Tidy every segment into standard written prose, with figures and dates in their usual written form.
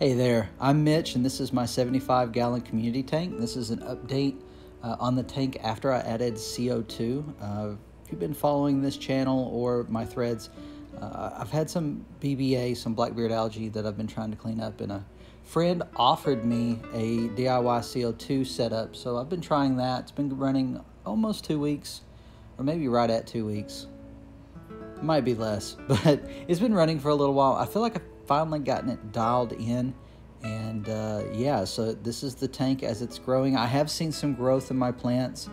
Hey there, I'm Mitch, and this is my 75-gallon community tank. This is an update on the tank after I added CO2. If you've been following this channel or my threads, I've had some BBA, some blackbeard algae that I've been trying to clean up, and a friend offered me a DIY CO2 setup, so I've been trying that. It's been running almost 2 weeks, or maybe right at 2 weeks. It might be less, but it's been running for a little while. I feel like I've finally gotten it dialed in, and yeah, so this is the tank as it's growing. I have seen some growth in my plants.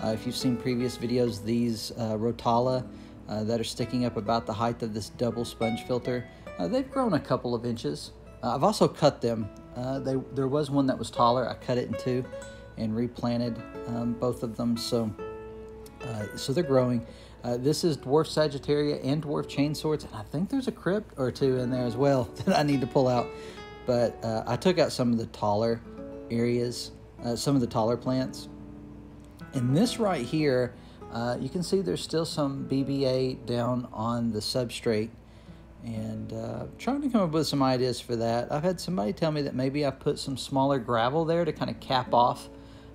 If you've seen previous videos, these rotala that are sticking up about the height of this double sponge filter, they've grown a couple of inches. I've also cut them. There was one that was taller. I cut it in two and replanted both of them, so they're growing. This is dwarf Sagittaria and dwarf chain swords, and I think there's a crypt or two in there as well that I need to pull out. But I took out some of the taller areas, some of the taller plants. And this right here, you can see there's still some BBA down on the substrate, and trying to come up with some ideas for that. I've had somebody tell me that maybe I put some smaller gravel there to kind of cap off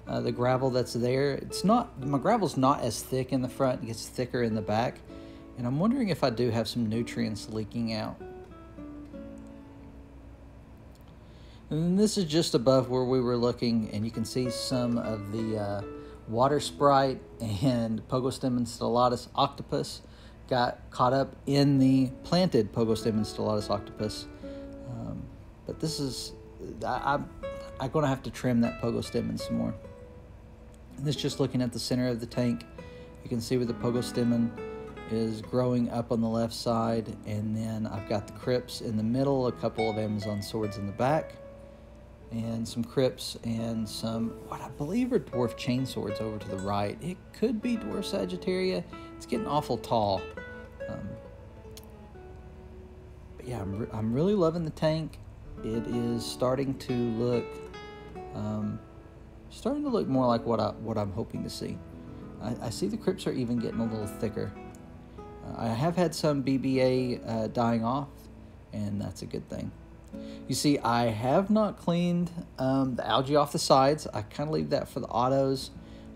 the gravel that's there. My gravel's not as thick in the front, it gets thicker in the back, and I'm wondering if I do have some nutrients leaking out. And this is just above where we were looking, and you can see some of the water sprite and Pogostemon stellatus octopus got caught up in the planted Pogostemon stellatus octopus. But this is, I'm going to have to trim that Pogostemon some more. And this is just looking at the center of the tank. You can see where the Pogostemon is growing up on the left side, and then I've got the crypts in the middle, a couple of Amazon swords in the back, and some crypts and some what I believe are dwarf chain swords over to the right. It could be dwarf Sagittaria. It's getting awful tall. But yeah, I'm really loving the tank. It is starting to look more like what I'm hoping to see. I see the crypts are even getting a little thicker. I have had some BBA dying off, and that's a good thing. You see, I have not cleaned the algae off the sides. I kind of leave that for the autos.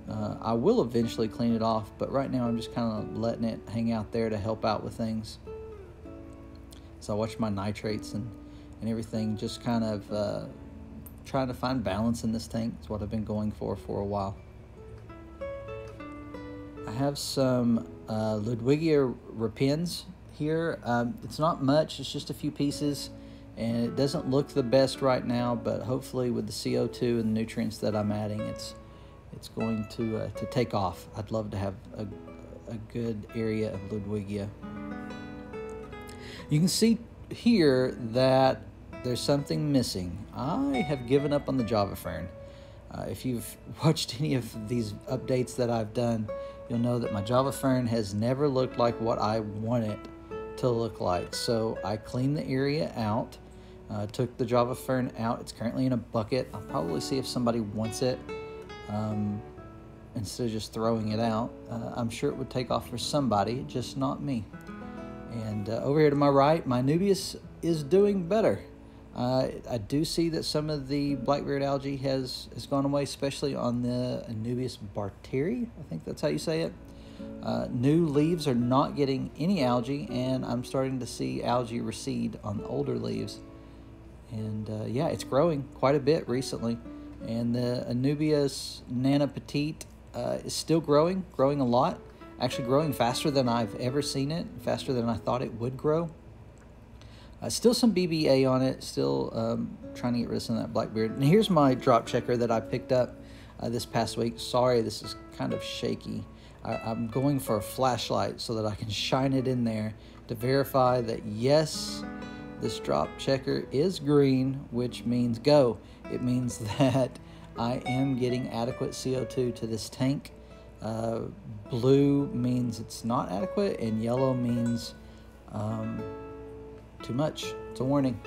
I will eventually clean it off, but right now I'm just kind of letting it hang out there to help out with things. So I watch my nitrates and everything, just kind of trying to find balance in this tank. It's what I've been going for a while. I have some Ludwigia rapins here. It's not much, it's just a few pieces, and it doesn't look the best right now, but hopefully with the CO2 and the nutrients that I'm adding, it's going to take off. I'd love to have a good area of Ludwigia. You can see here that there's something missing. I have given up on the Java fern. If you've watched any of these updates that I've done, you'll know that my Java fern has never looked like what I want it to look like. So I cleaned the area out, took the Java fern out. It's currently in a bucket. I'll probably see if somebody wants it instead of just throwing it out. I'm sure it would take off for somebody, just not me. And over here to my right, my Anubias is doing better. I do see that some of the blackbeard algae has gone away, especially on the Anubias barteri. I think that's how you say it. New leaves are not getting any algae, and I'm starting to see algae recede on the older leaves. And yeah, it's growing quite a bit recently. And the Anubias Nana Petite is still growing a lot. Actually growing faster than I've ever seen it, faster than I thought it would grow. Still some BBA on it, still trying to get rid of some of that blackbeard. And here's my drop checker that I picked up this past week. Sorry, this is kind of shaky. I'm going for a flashlight so that I can shine it in there to verify that yes, this drop checker is green, which means go. It means that I am getting adequate CO2 to this tank. Blue means it's not adequate, and yellow means too much. It's a warning.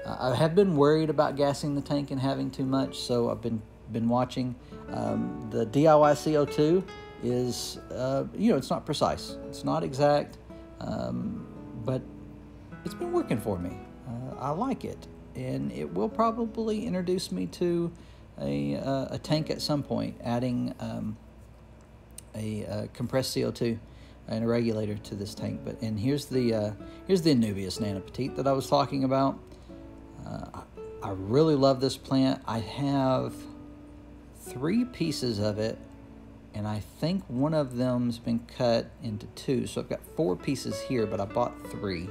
I have been worried about gassing the tank and having too much, so I've been watching. The DIY CO2 is, it's not precise. It's not exact, but it's been working for me. I like it. and it will probably introduce me to a tank at some point, adding a compressed CO2 and a regulator to this tank. And here's the Anubias Nana Petite that I was talking about. I really love this plant. I have 3 pieces of it, and I think one of them's been cut into 2, so I've got 4 pieces here, but I bought 3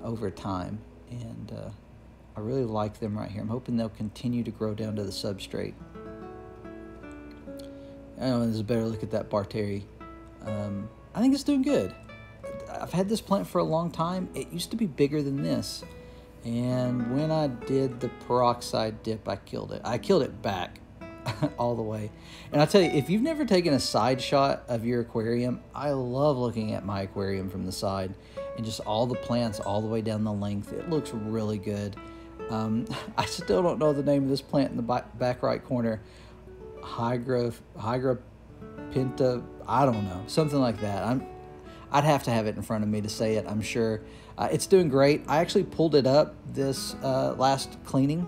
over time, and I really like them right here. I'm hoping they'll continue to grow down to the substrate. There's a better look at that Barteri. I think it's doing good. I've had this plant for a long time. It used to be bigger than this, and when I did the peroxide dip, I killed it. I killed it back all the way. And I tell you, if you've never taken a side shot of your aquarium, I love looking at my aquarium from the side and just all the plants all the way down the length. It looks really good. I still don't know the name of this plant in the back right corner. Hygra Pinta, I don't know, something like that. I'd have to have it in front of me to say it, I'm sure. It's doing great. I actually pulled it up this last cleaning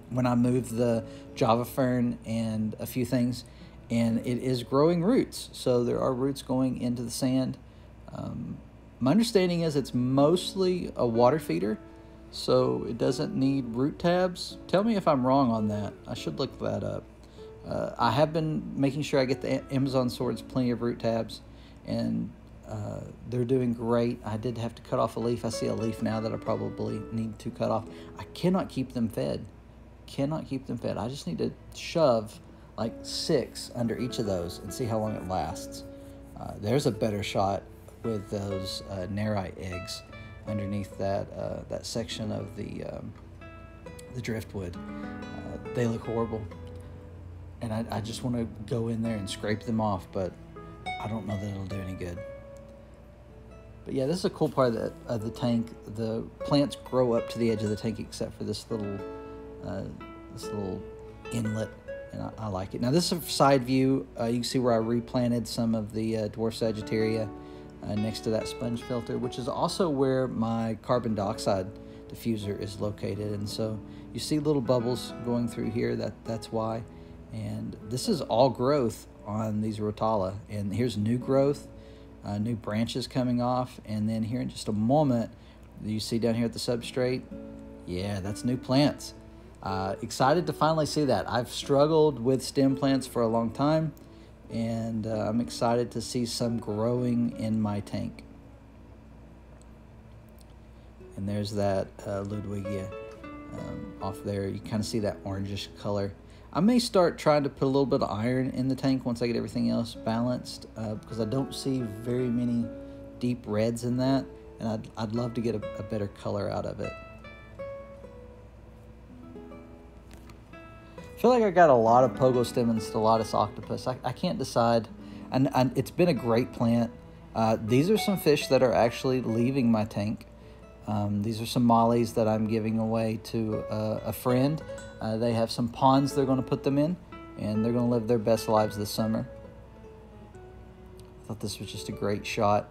when I moved the Java fern and a few things, and it is growing roots. So there are roots going into the sand. My understanding is it's mostly a water feeder, so it doesn't need root tabs. Tell me if I'm wrong on that. I should look that up. I have been making sure I get the Amazon swords plenty of root tabs, and they're doing great. I did have to cut off a leaf. I see a leaf now that I probably need to cut off. I cannot keep them fed. I just need to shove like 6 under each of those and see how long it lasts. There's a better shot with those nerite eggs underneath that section of the driftwood. They look horrible, and I just want to go in there and scrape them off, but I don't know that it'll do any good. But yeah, this is a cool part of the tank. The plants grow up to the edge of the tank except for this little inlet, and I like it. Now this is a side view. You can see where I replanted some of the dwarf Sagittaria next to that sponge filter, which is also where my carbon dioxide diffuser is located. And so you see little bubbles going through here. That's why. And this is all growth on these Rotala. And here's new growth, new branches coming off. And then here in just a moment, you see down here at the substrate, yeah, that's new plants. Excited to finally see that. I've struggled with stem plants for a long time, and I'm excited to see some growing in my tank. And there's that Ludwigia off there. You kind of see that orangish color. I may start trying to put a little bit of iron in the tank once I get everything else balanced, because I don't see very many deep reds in that, and I'd love to get a better color out of it. I feel like I got a lot of Pogostem and Stellatus octopus. I can't decide, and it's been a great plant. These are some fish that are actually leaving my tank. These are some mollies that I'm giving away to a friend. They have some ponds they're going to put them in, and they're going to live their best lives this summer. I thought this was just a great shot.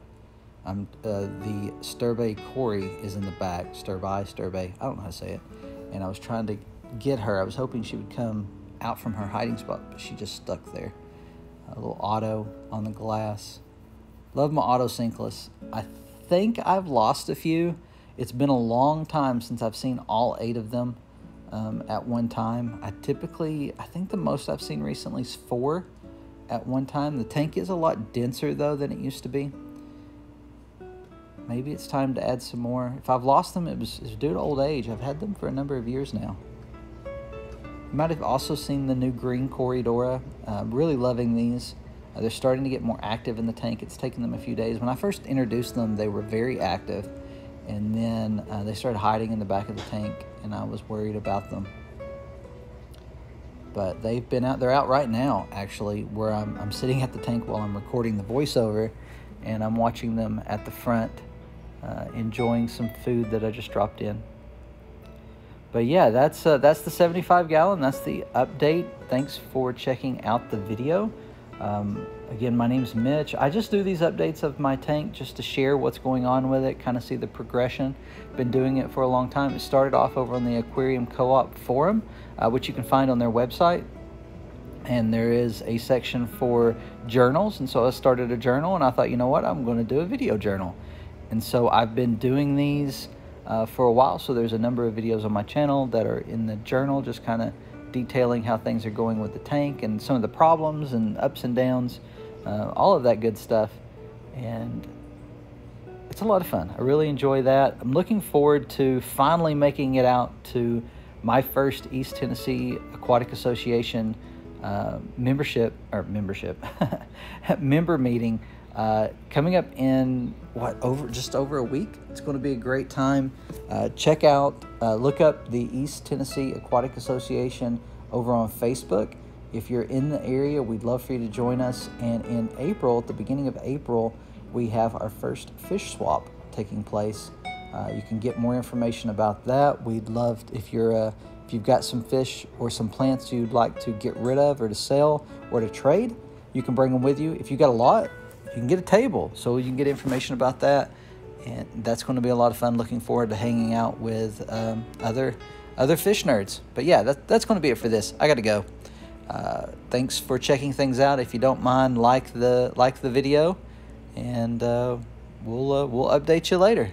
The Sturbe Cory is in the back. Sturbe, I don't know how to say it. And I was trying to get her. I was hoping she would come out from her hiding spot, but she just stuck there. A little auto on the glass. Love my Autosync. I think I've lost a few. It's been a long time since I've seen all 8 of them at one time. I think the most I've seen recently is 4 at one time. The tank is a lot denser though than it used to be. Maybe it's time to add some more. If I've lost them, it was due to old age. I've had them for a number of years now. You might have also seen the new green Corridora. Really loving these. They're starting to get more active in the tank. It's taken them a few days. When I first introduced them, they were very active, and then they started hiding in the back of the tank, and I was worried about them. But they've been out. They're out right now, actually, where I'm sitting at the tank while I'm recording the voiceover, and I'm watching them at the front, enjoying some food that I just dropped in. But yeah, that's the 75 gallon. That's the update. Thanks for checking out the video. Again, my name's Mitch. I just do these updates of my tank just to share what's going on with it, kind of see the progression. Been doing it for a long time. It started off over on the Aquarium Co-op forum, which you can find on their website. And there is a section for journals, and so I started a journal, and I thought, you know what, I'm going to do a video journal. And so I've been doing these for a while, so there's a number of videos on my channel that are in the journal, just kind of detailing how things are going with the tank and some of the problems and ups and downs, all of that good stuff. And it's a lot of fun. I really enjoy that. I'm looking forward to finally making it out to my first East Tennessee Aquatic Association member meeting coming up in just over a week. It's going to be a great time. Check out, look up the East Tennessee Aquatic Association over on Facebook. If you're in the area, we'd love for you to join us. And in April, at the beginning of April, we have our first fish swap taking place. You can get more information about that. We'd love if you've got some fish or some plants you'd like to get rid of or to sell or to trade, you can bring them with you. If you got a lot, you can get a table, so you can get information about that. And that's going to be a lot of fun. Looking forward to hanging out with other fish nerds. But yeah, that's going to be it for this. I got to go. Thanks for checking things out. If you don't mind, like the video, and we'll update you later.